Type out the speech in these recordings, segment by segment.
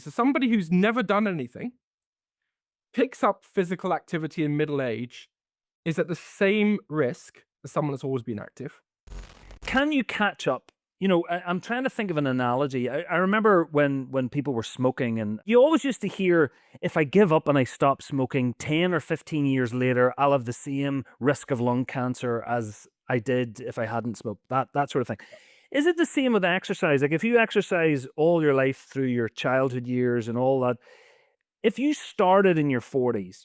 So somebody who's never done anything picks up physical activity in middle age is at the same risk as someone that's always been active. Can you catch up? I'm trying to think of an analogy. I remember when people were smoking, and you always used to hear, if I give up and I stop smoking, 10 or 15 years later, I'll have the same risk of lung cancer as I did if I hadn't smoked. That sort of thing. Is it the same with exercise? Like, if you exercise all your life through your childhood years and all that, if you started in your 40s,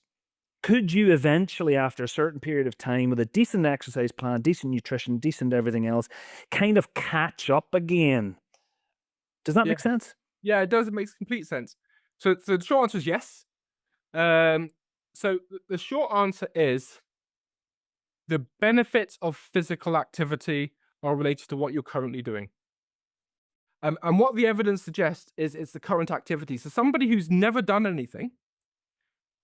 could you eventually, after a certain period of time, with a decent exercise plan, decent nutrition, decent everything else, kind of catch up again? Does that Yeah. make sense? Yeah, it does. It makes complete sense. So the short answer is yes. Um, so the short answer is the benefits of physical activity are related to what you're currently doing. And what the evidence suggests is it's the current activity. So somebody who's never done anything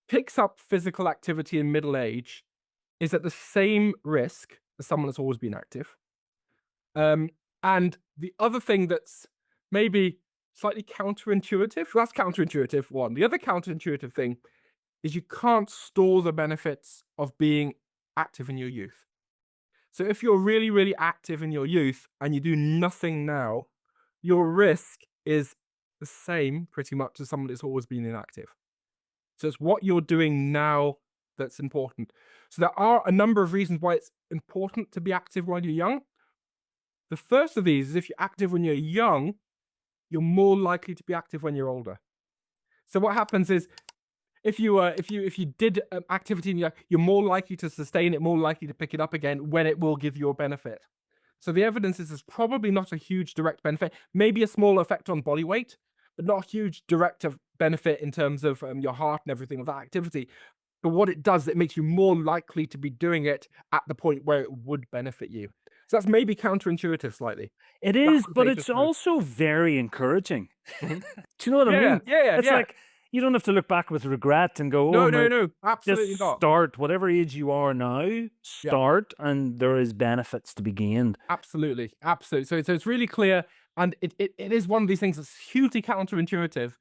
picks up physical activity in middle age is at the same risk as someone that's always been active. And the other thing that's maybe slightly counterintuitive, that's counterintuitive one. The other counterintuitive thing is you can't store the benefits of being active in your youth. So if you're really, really active in your youth and you do nothing now, your risk is the same pretty much as someone that's always been inactive. So it's what you're doing now that's important. So there are a number of reasons why it's important to be active while you're young. The first of these is if you're active when you're young, you're more likely to be active when you're older. So what happens is if you did activity and you're more likely to sustain it, more likely to pick it up again when it will give you a benefit. So the evidence is there's probably not a huge direct benefit, maybe a small effect on body weight, but not a huge direct benefit in terms of your heart and everything of that activity. But what it does, it makes you more likely to be doing it at the point where it would benefit you. So that's maybe counterintuitive slightly. It That is, one but thing it's just know. also very encouraging. Mhm. Do you know what I Yeah, mean? yeah, yeah, It's yeah. like you don't have to look back with regret and go, No, oh, no, my, no, absolutely just not. start whatever age you are now, Yeah, start, and there is benefits to be gained. absolutely, absolutely. So it's really clear, and it is one of these things that's hugely counterintuitive.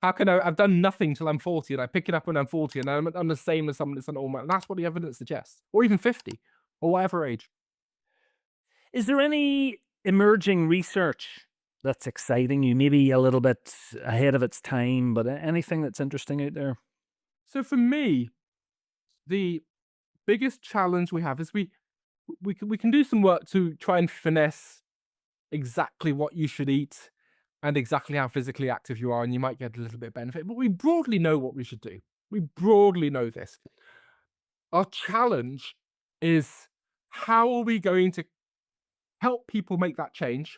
How can I've done nothing till I'm 40 and I pick it up when I'm 40 and I'm the same as someone that's done all my, and that's what the evidence suggests. Or even 50 or whatever age. Is there any emerging research that's exciting you? Maybe a little bit ahead of its time, but anything that's interesting out there? So for me, the biggest challenge we have is we can do some work to try and finesse exactly what you should eat and exactly how physically active you are, and you might get a little bit of benefit. But we broadly know what we should do. We broadly know this. Our challenge is how are we going to help people make that change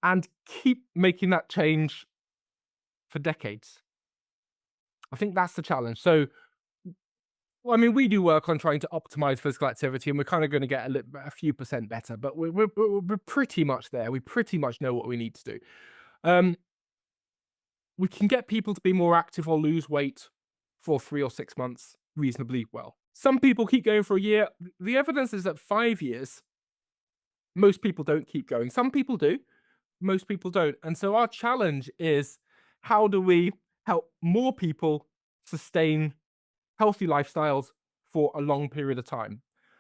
and keep making that change for decades? I think that's the challenge. So, well, I mean, we do work on trying to optimize physical activity, and we're kind of going to get a few percent better, but we're pretty much there. We pretty much know what we need to do. Um, we can get people to be more active or lose weight for 3 or 6 months reasonably well. Some people keep going for a year. The evidence is that 5 years, most people don't keep going. Some people do, most people don't. And so our challenge is how do we help more people sustain healthy lifestyles for a long period of time?